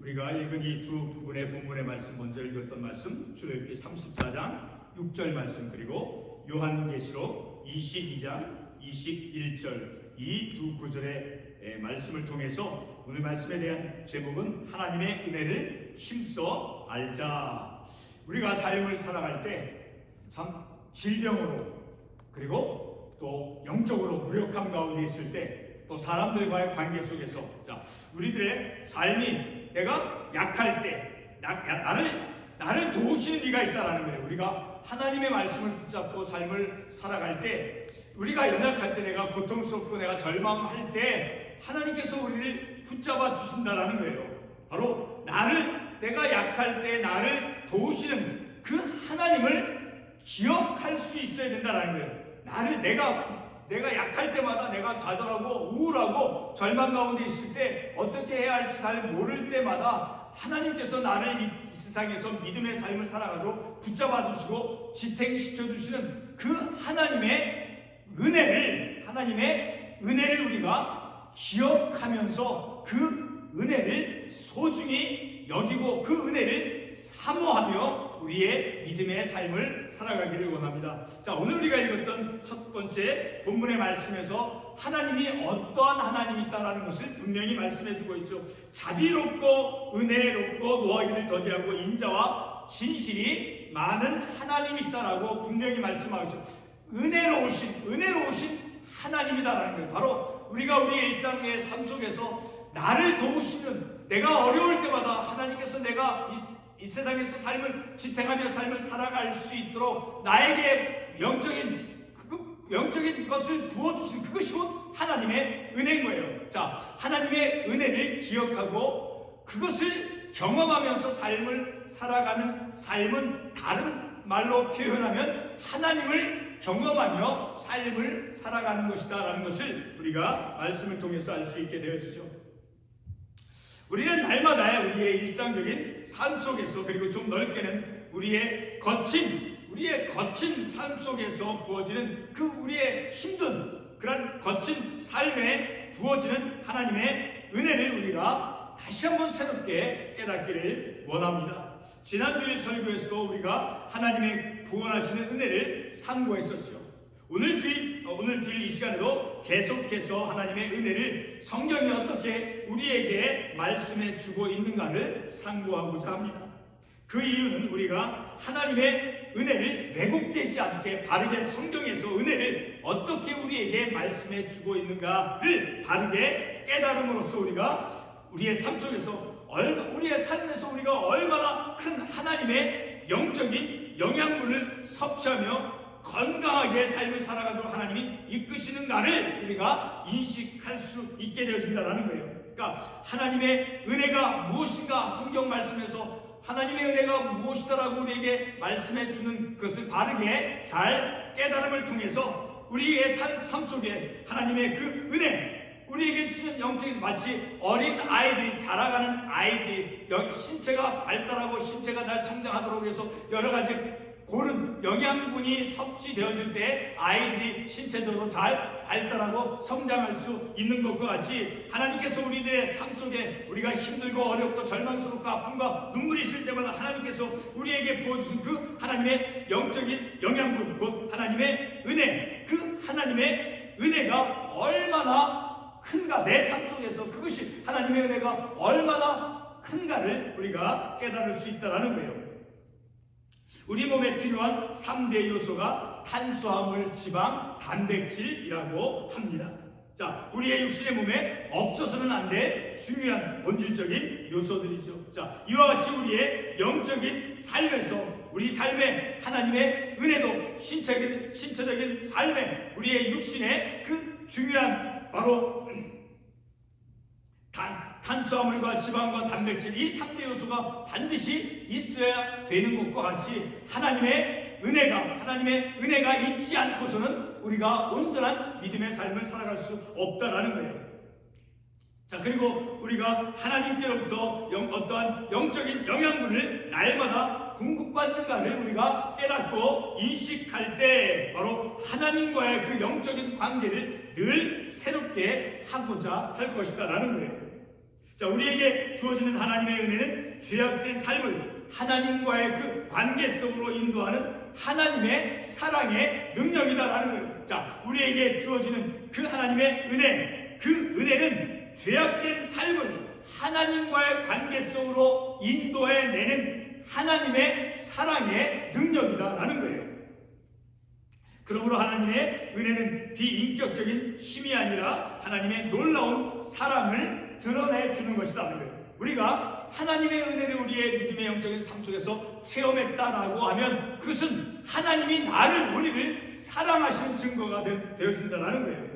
우리가 읽은 이 두 부분의 본문의 말씀, 먼저 읽었던 말씀 출애굽기 34장 6절 말씀, 그리고 요한계시록 22장 21절 이 두 구절의 말씀을 통해서 오늘 말씀에 대한 제목은 하나님의 은혜를 힘써 알자. 우리가 삶을 살아갈 때 참 질병으로, 그리고 또 영적으로 무력함 가운데 있을 때, 또 사람들과의 관계 속에서 우리들의 삶이 내가 약할 때 나를 도우시는 이가 있다라는 거예요. 우리가 하나님의 말씀을 붙잡고 삶을 살아갈 때, 우리가 연약할 때, 내가 고통스럽고 내가 절망할 때 하나님께서 우리를 붙잡아 주신다라는 거예요. 바로 내가 약할 때 나를 도우시는 그 하나님을 기억할 수 있어야 된다라는 거예요. 내가 약할 때마다, 내가 좌절하고 우울하고 절망 가운데 있을 때 어떻게 해야 할지 잘 모를 때마다 하나님께서 나를 이 세상에서 믿음의 삶을 살아가도록 붙잡아 주시고 지탱시켜 주시는 그 하나님의 은혜를 우리가 기억하면서 그 은혜를 소중히 여기고 그 은혜를 사모하며 우리의 믿음의 삶을 살아가기를 원합니다. 오늘 우리가 읽었던 첫 번째 본문의 말씀에서 하나님이 어떠한 하나님이시다라는 것을 분명히 말씀해주고 있죠. 자비롭고 은혜롭고 노하기를 더디하고 인자와 진실이 많은 하나님이시다라고 분명히 말씀하고 있죠. 은혜로우신 하나님이다라는 거예요. 바로 우리가 우리의 일상의 삶 속에서 나를 도우시는, 내가 어려울 때마다 하나님께서 내가 이 세상에서 삶을 지탱하며 삶을 살아갈 수 있도록 나에게 영적인 것을 부어주신 그것이 곧 하나님의 은혜인 거예요. 하나님의 은혜를 기억하고 그것을 경험하면서 삶을 살아가는 삶은 다른 말로 표현하면 하나님을 경험하며 삶을 살아가는 것이다라는 것을 우리가 말씀을 통해서 알 수 있게 되어지죠. 우리는 날마다 우리의 일상적인 삶 속에서, 그리고 좀 넓게는 우리의 거친 삶 속에서 부어지는 우리의 힘든 그런 거친 삶에 부어지는 하나님의 은혜를 우리가 다시 한번 새롭게 깨닫기를 원합니다. 지난주일 설교에서도 우리가 하나님의 구원하시는 은혜를 상고했었죠. 오늘 주일 이 시간에도 계속해서 하나님의 은혜를 성경이 어떻게 우리에게 말씀해 주고 있는가를 상고하고자 합니다. 그 이유는 우리가 하나님의 은혜를 왜곡되지 않게 바르게 성경에서 은혜를 어떻게 우리에게 말씀해 주고 있는가를 바르게 깨달음으로써 우리가 우리의 삶 속에서, 우리의 삶에서 우리가 얼마나 큰 하나님의 영적인 영양분을 섭취하며 건강하게 삶을 살아가도록 하나님이 이끄시는가를 우리가 인식할 수 있게 되어진다는 거예요. 그러니까 하나님의 은혜가 무엇인가, 성경 말씀에서 하나님의 은혜가 무엇이다라고 우리에게 말씀해 주는 것을 바르게 잘 깨달음을 통해서 우리의 삶 속에 하나님의 그 은혜, 우리에게 주시는 영적인, 마치 어린 아이들이, 자라가는 아이들이 신체가 발달하고 신체가 잘 성장하도록 해서 여러 가지 고른 영양분이 섭취되어질 때 아이들이 신체적으로 잘 발달하고 성장할 수 있는 것과 같이 하나님께서 우리들의 삶 속에 우리가 힘들고 어렵고 절망스럽고 아픔과 눈물이 있을 때마다 하나님께서 우리에게 부어주신 그 하나님의 영적인 영양분, 곧 하나님의 은혜, 그 하나님의 은혜가 얼마나 큰가, 내 삶 속에서 그것이 하나님의 은혜가 얼마나 큰가를 우리가 깨달을 수 있다는 거예요. 우리 몸에 필요한 3대 요소가 탄수화물, 지방, 단백질이라고 합니다. 우리의 육신의 몸에 없어서는 안 될 중요한 본질적인 요소들이죠. 이와 같이 우리의 영적인 삶에서, 우리 삶에 하나님의 은혜도 신체적인 삶에 우리의 육신의 그 중요한 바로 탄수화물과 지방과 단백질, 이 3대 요소가 반드시 있어야 되는 것과 같이 하나님의 은혜가 있지 않고서는 우리가 온전한 믿음의 삶을 살아갈 수 없다라는 거예요. 그리고 우리가 하나님께로부터 어떠한 영적인 영양분을 날마다 공급받는가를 우리가 깨닫고 인식할 때 바로 하나님과의 그 영적인 관계를 늘 새롭게 하고자 할 것이다라는 거예요. 자, 우리에게 주어지는 하나님의 은혜는 죄악된 삶을 하나님과의 그 관계 속으로 인도하는 하나님의 사랑의 능력이다라는 거예요. 자, 우리에게 주어지는 그 하나님의 은혜, 그 은혜는 죄악된 삶을 하나님과의 관계 속으로 인도해내는 하나님의 사랑의 능력이다라는 거예요. 그러므로 하나님의 은혜는 비인격적인 힘이 아니라 하나님의 놀라운 사랑을 드러내주는 것이라는 거예요. 우리가 하나님의 은혜를 우리의 믿음의 영적인 삶 속에서 체험했다라고 하면 그것은 하나님이 우리를 사랑하시는 증거가 되어진다는 거예요.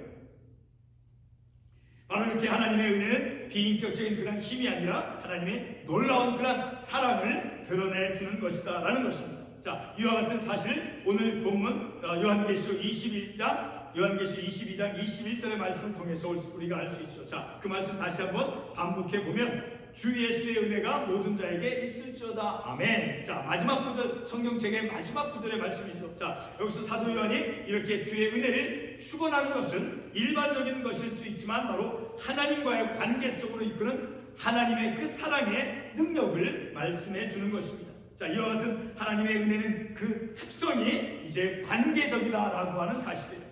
바로 이렇게 하나님의 은혜는 비인격적인 그런 힘이 아니라 하나님의 놀라운 그런 사랑을 드러내주는 것이다라는 것입니다. 자, 이와 같은 사실을 오늘 본문 요한계시록 22장 21절의 말씀을 통해서 우리가 알 수 있죠. 자, 그 말씀 다시 한번 반복해 보면 주 예수의 은혜가 모든 자에게 있을지어다. 아멘. 자, 마지막 구절, 성경책의 마지막 구절의 말씀이죠. 자, 여기서 사도 요한이 이렇게 주의 은혜를 축원하는 것은 일반적인 것일 수 있지만 바로 하나님과의 관계 속으로 이끄는 하나님의 그 사랑의 능력을 말씀해 주는 것입니다. 자, 이와 같은 하나님의 은혜는 그 특성이 이제 관계적이다라고 하는 사실이에요.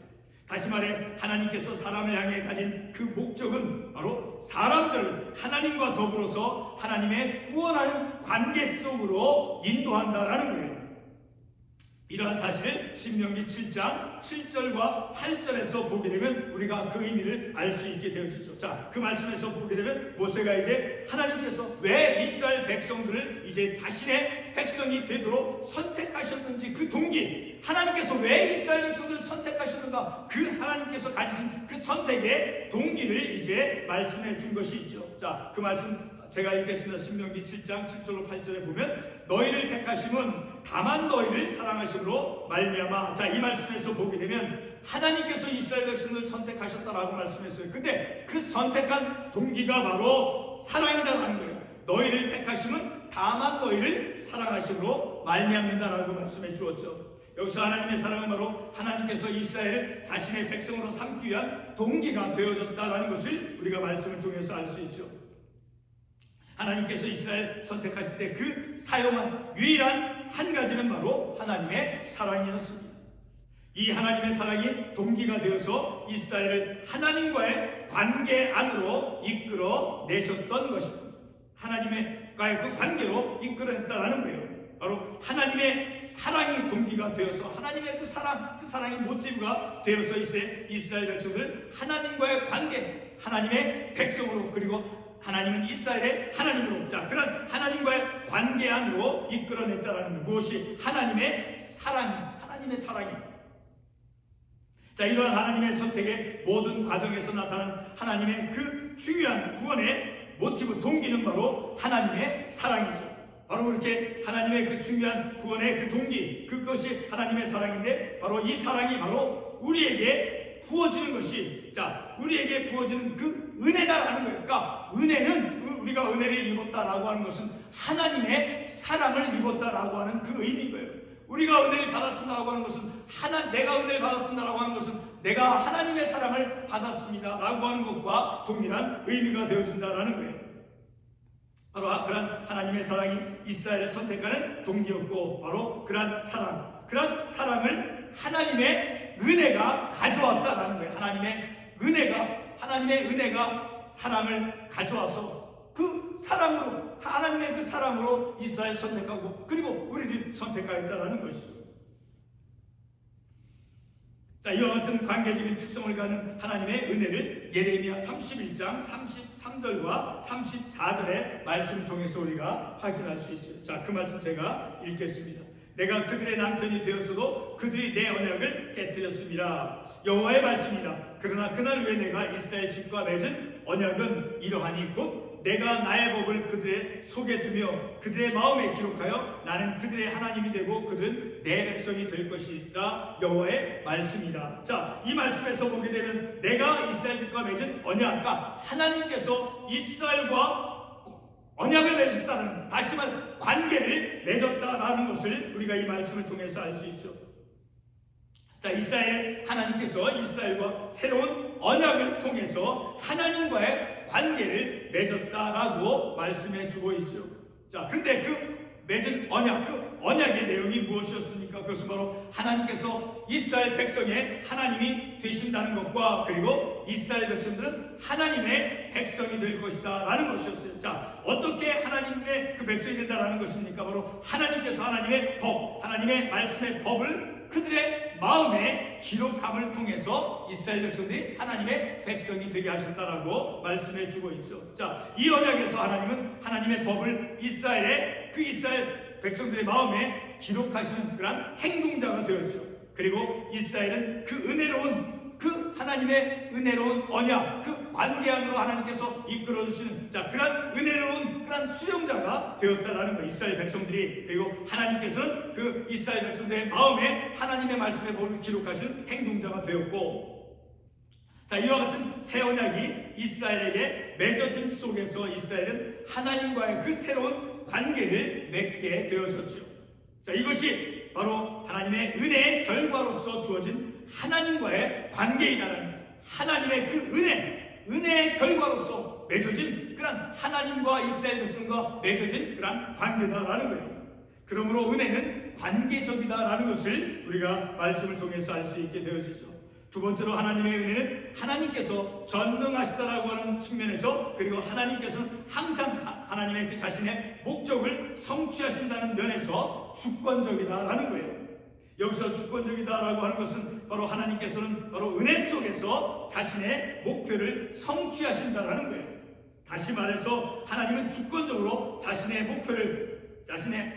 다시 말해 하나님께서 사람을 향해 가진 그 목적은 바로 사람들을 하나님과 더불어서 하나님의 구원하는 관계 속으로 인도한다라는 거예요. 이러한 사실을 신명기 7장 7절과 8절에서 보게 되면 우리가 그 의미를 알 수 있게 되어지죠. 자, 그 말씀에서 보게 되면 모세가 이제 하나님께서 왜 이스라엘 백성들을 이제 자신의 백성이 되도록 선택하셨는지 그 동기, 하나님께서 왜 이스라엘 백성들을 선택하셨는가, 그 하나님께서 가지신 그 선택의 동기를 이제 말씀해 준 것이 있죠. 자, 그 말씀 제가 읽겠습니다. 신명기 7장 7절로 8절에 보면 너희를 택하심은 다만 너희를 사랑하심으로 말미암아. 자, 이 말씀에서 보게 되면 하나님께서 이스라엘 백성을 선택하셨다라고 말씀했어요. 근데 그 선택한 동기가 바로 사랑이다라는 거예요. 너희를 택하심은 다만 너희를 사랑하심으로 말미암는다라고 말씀해 주었죠. 여기서 하나님의 사랑은 바로 하나님께서 이스라엘을 자신의 백성으로 삼기 위한 동기가 되어졌다라는 것을 우리가 말씀을 통해서 알 수 있죠. 하나님께서 이스라엘 선택하실 때 그 사용한 유일한 한 가지는 바로 하나님의 사랑이었습니다. 이 하나님의 사랑이 동기가 되어서 이스라엘을 하나님과의 관계 안으로 이끌어 내셨던 것입니다. 하나님과의 그 관계로 이끌어냈다라는 거예요. 바로 하나님의 사랑이 동기가 되어서 하나님의 그 사랑이 모티브가 되어서 이스라엘 백성을 하나님과의 관계, 하나님의 백성으로, 그리고 하나님은 이스라엘의 하나님으로, 자, 그런 하나님과의 관계 안으로 이끌어냈다라는 것. 무엇이? 하나님의 사랑이. 자, 이러한 하나님의 선택의 모든 과정에서 나타난 하나님의 그 중요한 구원의 모티브, 동기는 바로 하나님의 사랑이죠. 바로 그렇게 하나님의 그 중요한 구원의 그 동기, 그것이 하나님의 사랑인데, 바로 이 사랑이 바로 우리에게 부어지는 것이, 자, 우리에게 부어지는 그 은혜다라는 거예요. 그러니까 은혜는, 우리가 은혜를 입었다라고 하는 것은 하나님의 사랑을 입었다라고 하는 그 의미인 거예요. 우리가 은혜를 받았습니다라고 하는 것은 내가 은혜를 받았습니다라고 하는 것은 내가 하나님의 사랑을 받았습니다라고 하는 것과 동일한 의미가 되어진다라는 거예요. 바로 그런 하나님의 사랑이 이스라엘을 선택하는 동기였고, 바로 그런 사랑을 하나님의 은혜가 가져왔다라는 거예요. 하나님의 은혜가 사랑을 가져와서 그 사랑으로, 하나님의 그 사랑으로 이스라엘 선택하고 그리고 우리를 선택하였다라는 것이죠. 자, 이와 같은 관계적인 특성을 가진 하나님의 은혜를 예레미야 31장 33절과 34절의 말씀을 통해서 우리가 확인할 수 있어요. 자, 그 말씀 제가 읽겠습니다. 내가 그들의 남편이 되었어도 그들이 내 언약을 깨뜨렸습니다. 여호와의 말씀이다. 그러나 그날 후에 내가 이스라엘 집과 맺은 언약은 이러하니 곧 내가 나의 법을 그들의 속에 두며 그들의 마음에 기록하여 나는 그들의 하나님이 되고 그들은 내 백성이 될 것이다. 여호와의 말씀이다. 자, 이 말씀에서 보게 되면 내가 이스라엘 집과 맺은 언약, 그러니까 하나님께서 이스라엘과 언약을 맺었다는, 다시 말해 관계를 맺었다라는 것을 우리가 이 말씀을 통해서 알 수 있죠. 자, 하나님께서 이스라엘과 새로운 언약을 통해서 하나님과의 관계를 맺었다라고 말씀해 주고 있죠. 자, 근데 그 맺은 언약, 그 언약의 내용이 무엇이었습니까? 그것은 바로 하나님께서 이스라엘 백성의 하나님이 되신다는 것과 그리고 이스라엘 백성들은 하나님의 백성이 될 것이다 라는 것이었어요. 자, 어떻게 하나님의 그 백성이 된다라는 것입니까? 바로 하나님께서 하나님의 법, 하나님의 말씀의 법을 그들의 마음에 기록함을 통해서 이스라엘 백성들이 하나님의 백성이 되게 하셨다라고 말씀해 주고 있죠. 자, 이 언약에서 하나님은 하나님의 법을 이스라엘 백성들의 마음에 기록하시는 그런 행동자가 되었죠. 그리고 이스라엘은 그 은혜로운 그 하나님의 은혜로운 언약, 그 관계 안으로 하나님께서 이끌어 주시는 그런 은혜로운 그런 수용자가 되었다라는 거. 이스라엘 백성들이, 그리고 하나님께서는 그 이스라엘 백성들의 마음에 하나님의 말씀의 법을 기록하시는 행동자가 되었고, 자, 이와 같은 새 언약이 이스라엘에게 맺어짐 속에서 이스라엘은 하나님과의 그 새로운 관계를 맺게 되어졌죠. 자, 이것이 바로 하나님의 은혜의 결과로서 주어진 하나님과의 관계이다라는, 하나님의 그 은혜의 결과로서 맺어진 그런 하나님과 이스라엘 백성과 맺어진 그런 관계다라는 거예요. 그러므로 은혜는 관계적이다라는 것을 우리가 말씀을 통해서 알 수 있게 되어지죠. 두 번째로 하나님의 은혜는 하나님께서 전능하시다라고 하는 측면에서, 그리고 하나님께서는 항상 하나님의 그 자신의 목적을 성취하신다는 면에서 주권적이다라는 거예요. 여기서 주권적이다라고 하는 것은 바로 하나님께서는 바로 은혜 속에서 자신의 목표를 성취하신다라는 거예요. 다시 말해서 하나님은 주권적으로 자신의 목표를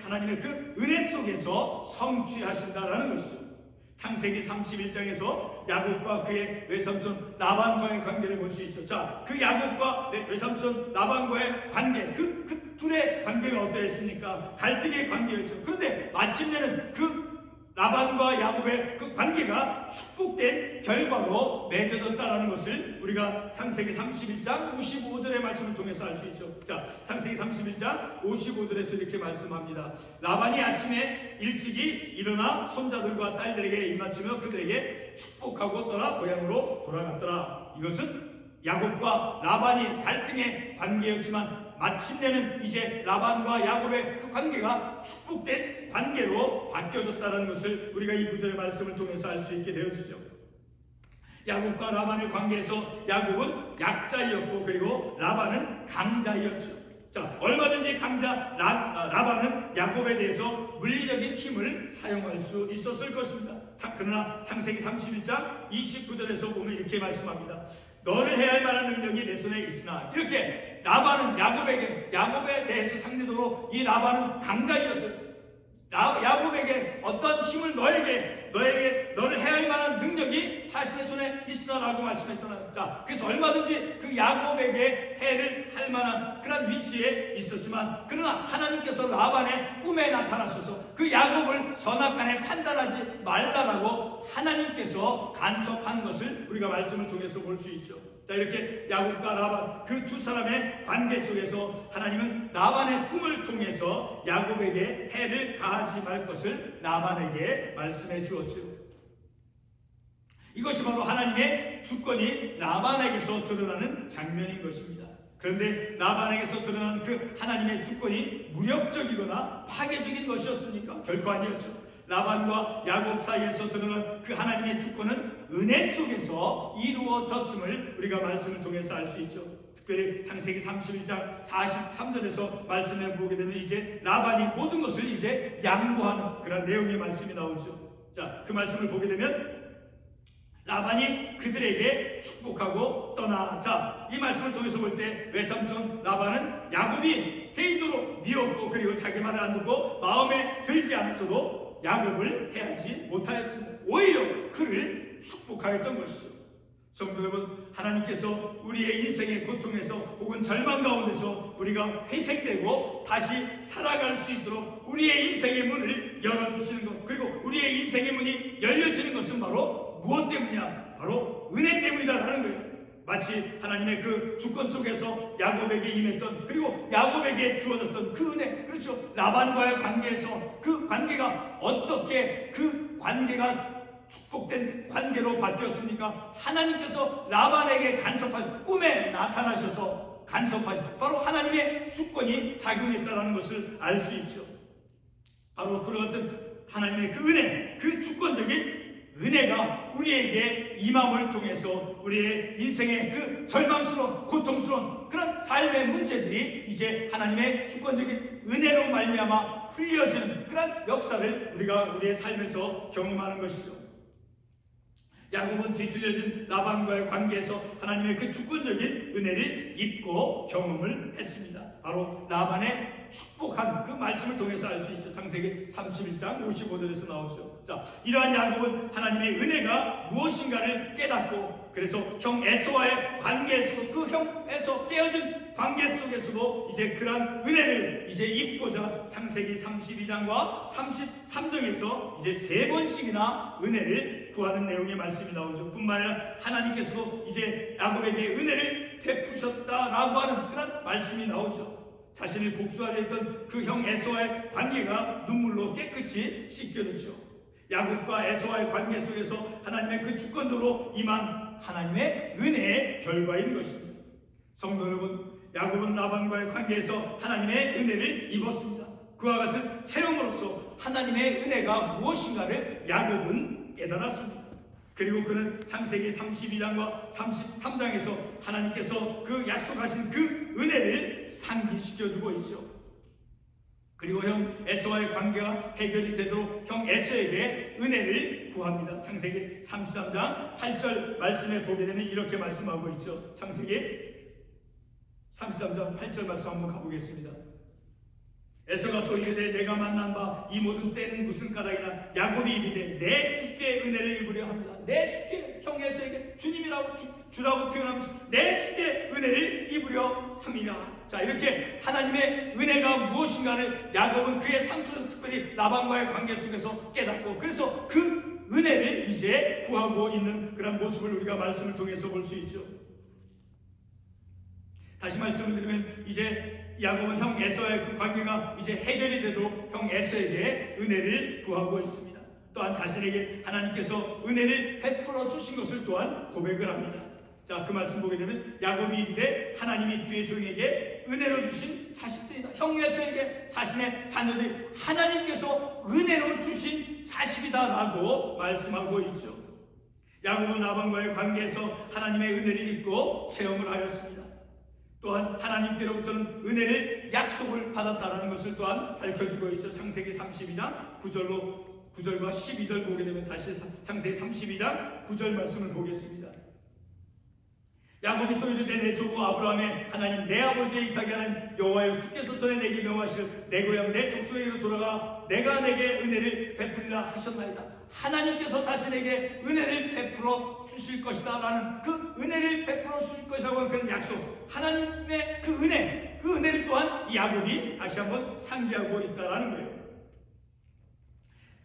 하나님의 그 은혜 속에서 성취하신다라는 것이죠. 창세기 31장에서 야곱과 그의 외삼촌 라반과의 관계를 볼 수 있죠. 자, 그 야곱과 외삼촌 라반과의 관계, 그 둘의 관계가 어떠했습니까? 갈등의 관계였죠. 그런데 마침내는 그 라반과 야곱의 그 관계가 축복된 결과로 맺어졌다라는 것을 우리가 창세기 31장 55절의 말씀을 통해서 알 수 있죠. 자, 창세기 31장 55절에서 이렇게 말씀합니다. 라반이 아침에 일찍이 일어나 손자들과 딸들에게 입맞추며 그들에게 축복하고 떠나 고향으로 돌아갔더라. 이것은 야곱과 라반이 갈등의 관계였지만 마침내는 이제 라반과 야곱의 그 관계가 축복된 관계로 바뀌어졌다는 것을 우리가 이 구절의 말씀을 통해서 알 수 있게 되어지죠. 야곱과 라반의 관계에서 야곱은 약자이었고 그리고 라반은 강자이었죠. 자, 얼마든지 강자 라반은 야곱에 대해서 물리적인 힘을 사용할 수 있었을 것입니다. 그러나 창세기 31장 29절에서 보면 이렇게 말씀합니다. 너를 해야 할 만한 능력이 내 손에 있으나, 이렇게 라반은 야곱에 대해서 상대적으로 이 라반은 강자이었어요. 야곱에게 어떤 힘을 너를 해야 할 만한 능력이 자신의 손에 있으나라고 말씀했잖아요. 자, 그래서 얼마든지 그 야곱에게 해를 할 만한 그런 위치에 있었지만, 그러나 하나님께서 라반의 꿈에 나타나셔서 그 야곱을 선악간에 판단하지 말라라고 하나님께서 간섭하는 것을 우리가 말씀을 통해서 볼 수 있죠. 자, 이렇게 야곱과 라반 그 두 사람의 관계 속에서 하나님은 라반의 꿈을 통해서 야곱에게 해를 가하지 말 것을 라반에게 말씀해 주었죠. 이것이 바로 하나님의 주권이 라반에게서 드러나는 장면인 것입니다. 그런데 라반에게서 드러난 그 하나님의 주권이 무력적이거나 파괴적인 것이었습니까? 결코 아니었죠. 라반과 야곱 사이에서 드러난 그 하나님의 주권은 은혜 속에서 이루어졌음을 우리가 말씀을 통해서 알 수 있죠. 특별히 창세기 31장 43절에서 말씀해 보게 되면 이제 라반이 모든 것을 이제 양보하는 그런 내용의 말씀이 나오죠. 자, 그 말씀을 보게 되면 라반이 그들에게 축복하고 떠나자, 이 말씀을 통해서 볼 때 외삼촌 라반은 야곱이 개인적으로 미웠고 그리고 자기 말을 안 듣고 마음에 들지 않았어도 야곱을 해하지 못하였습니다. 오히려 그를 축복하였던 것이죠. 성도 여러분, 하나님께서 우리의 인생의 고통에서 혹은 절망 가운데서 우리가 회색되고 다시 살아갈 수 있도록 우리의 인생의 문을 열어주시는 것, 그리고 우리의 인생의 문이 열려지는 것은 바로 무엇 때문이냐? 바로 은혜 때문이다라는 거예요. 마치 하나님의 그 주권 속에서 야곱에게 임했던, 그리고 야곱에게 주어졌던 그 은혜, 그렇죠. 라반과의 관계에서 그 관계가 어떻게 그 관계가 축복된 관계로 바뀌었습니까? 하나님께서 라반에게 꿈에 나타나셔서 간섭하신, 바로 하나님의 주권이 작용했다는 것을 알 수 있죠. 바로 그런 어떤 하나님의 그 은혜, 그 주권적인 은혜가 우리에게 임함을 통해서 우리의 인생의 그 절망스러운, 고통스러운 그런 삶의 문제들이 이제 하나님의 주권적인 은혜로 말미암아 풀려지는 그런 역사를 우리가 우리의 삶에서 경험하는 것이죠. 야곱은 뒤틀려진 라반과의 관계에서 하나님의 그 주권적인 은혜를 입고 경험을 했습니다. 바로 라반의 축복한 그 말씀을 통해서 알 수 있죠. 창세기 31장 55절에서 나오죠. 자, 이러한 야곱은 하나님의 은혜가 무엇인가를 깨닫고, 그래서 형 에서와의 관계에서도, 그 형 에서 깨어진 관계 속에서도 이제 그러한 은혜를 이제 입고자 창세기 32장과 33장에서 이제 3번씩이나 은혜를 구하는 내용의 말씀이 나오죠. 뿐만 아니라 하나님께서도 이제 야곱에게 은혜를 베푸셨다라고 하는 그런 말씀이 나오죠. 자신을 복수하려 했던 그 형 에서와의 관계가 눈물로 깨끗이 씻겨졌죠. 야곱과 에서와의 관계 속에서 하나님의 그 주권적으로 임한 하나님의 은혜의 결과인 것입니다. 성도 여러분, 야곱은 라반과의 관계에서 하나님의 은혜를 입었습니다. 그와 같은 체험으로서 하나님의 은혜가 무엇인가를 야곱은 깨달았습니다. 그리고 그는 창세기 32장과 33장에서 하나님께서 그 약속하신 그 은혜를 상기시켜주고 있죠. 그리고 형 에서와의 관계가 해결이 되도록 형 에서에게 은혜를 구합니다. 창세기 33장 8절 말씀에 보게 되면 이렇게 말씀하고 있죠. 창세기 33장 8절 말씀 한번 가보겠습니다. 에서가 또 이르되 내가 만난 바 이 모든 때는 무슨 까닭이나, 야곱이 이르되 내 주께 은혜를 입으려 합니다. 내 주께, 형 에서에게 주님이라고 주라고 표현하면서 내 주께 은혜를 입으려 함이라. 자, 이렇게 하나님의 은혜가 무엇인가를 야곱은 그의 삶 속에서, 특별히 라반과의 관계 속에서 깨닫고, 그래서 그 은혜를 이제 구하고 있는 그런 모습을 우리가 말씀을 통해서 볼 수 있죠. 다시 말씀을 드리면 이제 야곱은 형 에서의 그 관계가 이제 해결이 되도록 형 에서에게 은혜를 구하고 있습니다. 또한 자신에게 하나님께서 은혜를 베풀어 주신 것을 또한 고백을 합니다. 자, 그 말씀 보게 되면 야곱이 이르되 하나님이 주의 종에게 은혜로 주신 자식들이다. 형 에서에게 자신의 자녀들이 하나님께서 은혜로 주신 자식이다 라고 말씀하고 있죠. 야곱은 라반과의 관계에서 하나님의 은혜를 입고 체험을 하였습니다. 또한 하나님께로부터는 은혜를 약속을 받았다는 것을 또한 밝혀주고 있죠. 창세기 32장 9절과 12절 보게 되면 다시 창세기 32장 9절 말씀을 보겠습니다. 야곱이 또 이르되 내 조부 아브라함의 하나님, 내 아버지의 이삭의 하나님 여호와여, 주께서 전에 내게 명하시를 내 고향 내 족속에게로 돌아가 내가 내게 은혜를 베풀리라 하셨나이다. 하나님께서 자신에게 은혜를 베풀어 주실 것이다 라는 그 은혜를 베풀어 주실 것이라고 하는 그런 약속, 하나님의 그 은혜를 또한 야곱이 다시 한번 상기하고 있다라는 거예요.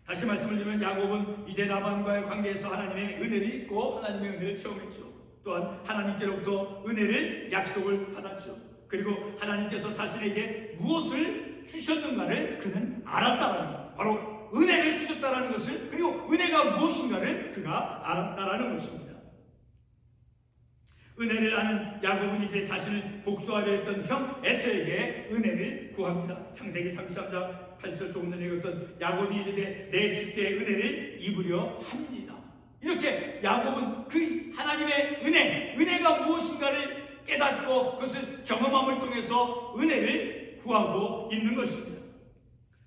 다시 말씀을 드리면 야곱은 이제 라반과의 관계에서 하나님의 은혜를 입고 하나님의 은혜를 체험했죠. 또한 하나님께로부터 은혜를 약속을 받았죠. 그리고 하나님께서 자신에게 무엇을 주셨는가를 그는 알았다라는 거예요. 바로 은혜를 주셨다라는 것을, 그리고 은혜가 무엇인가를 그가 알았다라는 것입니다. 은혜를 아는 야곱은 이제 자신을 복수하려 했던 형 에서에게 은혜를 구합니다. 창세기 33장 8절 조금 전에 읽었던 야곱이 이르되 내 주께 은혜를 입으려 함이니이다. 이렇게 야곱은 그 하나님의 은혜가 무엇인가를 깨닫고 그것을 경험함을 통해서 은혜를 구하고 있는 것입니다.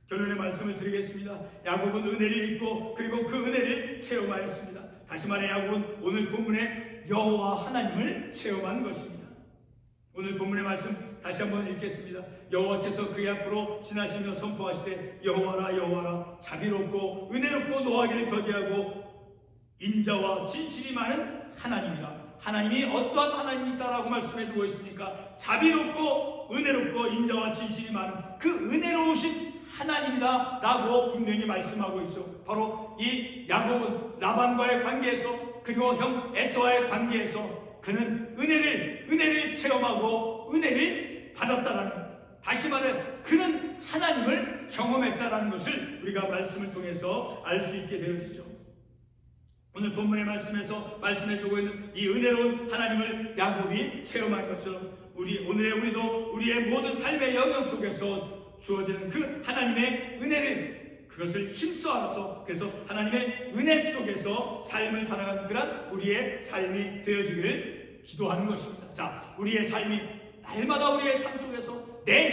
결론의 말씀을 드리겠습니다. 야곱은 은혜를 입고 그리고 그 은혜를 체험하였습니다. 다시 말해 야곱은 오늘 본문의 여호와 하나님을 체험한 것입니다. 오늘 본문의 말씀 다시 한번 읽겠습니다. 여호와께서 그의 앞으로 지나시며 선포하시되 여호와라 여호와라, 자비롭고 은혜롭고 노하기를 더디하고 인자와 진실이 많은 하나님이라. 하나님이 어떠한 하나님이시다라고 말씀해주고 있습니까? 자비롭고 은혜롭고 인자와 진실이 많은 그 은혜로우신 하나님이다 라고 분명히 말씀하고 있죠. 바로 이 야곱은 라반과의 관계에서, 그리고 형 에서와의 관계에서 그는 은혜를 체험하고 은혜를 받았다라는, 다시 말해 그는 하나님을 경험했다라는 것을 우리가 말씀을 통해서 알 수 있게 되어지죠. 오늘 본문의 말씀에서 말씀해주고 있는 이 은혜로운 하나님을 야곱이 체험한 것처럼 우리도 우리의 모든 삶의 영역 속에서 주어지는 그 하나님의 은혜를 그것을 힘써 알아서 그래서 하나님의 은혜 속에서 삶을 살아가는 그런 우리의 삶이 되어지기를 기도하는 것입니다. 자, 우리의 삶이 날마다 우리의 삶 속에서 내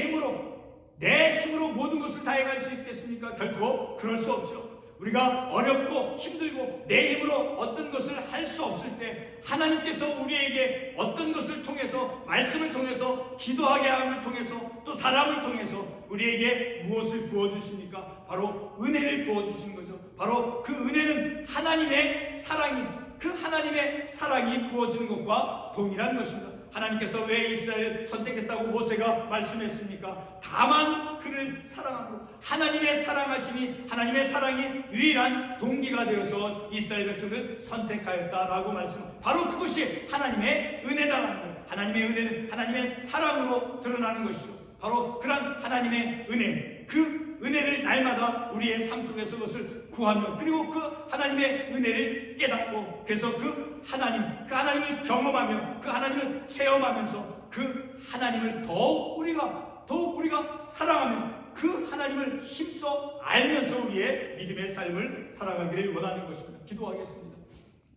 힘으로 모든 것을 다 해갈 수 있겠습니까? 결코 그럴 수 없죠. 우리가 어렵고 힘들고 내 힘으로 어떤 것을 할 수 없을 때 하나님께서 우리에게 어떤 것을 통해서 말씀을 통해서 기도하게 함을 통해서 또 사람을 통해서 우리에게 무엇을 부어주십니까? 바로 은혜를 부어주시는 거죠. 바로 그 은혜는 하나님의 사랑이 부어지는 것과 동일한 것입니다. 하나님께서 왜 이스라엘을 선택했다고 모세가 말씀했습니까? 다만 그를 사랑하고 하나님의 사랑하심이 하나님의 사랑이 유일한 동기가 되어서 이스라엘 백성을 선택하였다라고 말씀. 바로 그것이 하나님의 은혜다라는 거예요. 하나님의 은혜는 하나님의 사랑으로 드러나는 것이죠. 바로 그런 하나님의 은혜, 그 은혜를 날마다 우리의 삶 속에서 그것을 구하며 그리고 그 하나님의 은혜를 깨닫고 그래서 그 하나님을 경험하며 그 하나님을 체험하면서 그 하나님을 더욱 우리가 사랑하며 그 하나님을 힘써 알면서 우리의 믿음의 삶을 살아가기를 원하는 것입니다. 기도하겠습니다.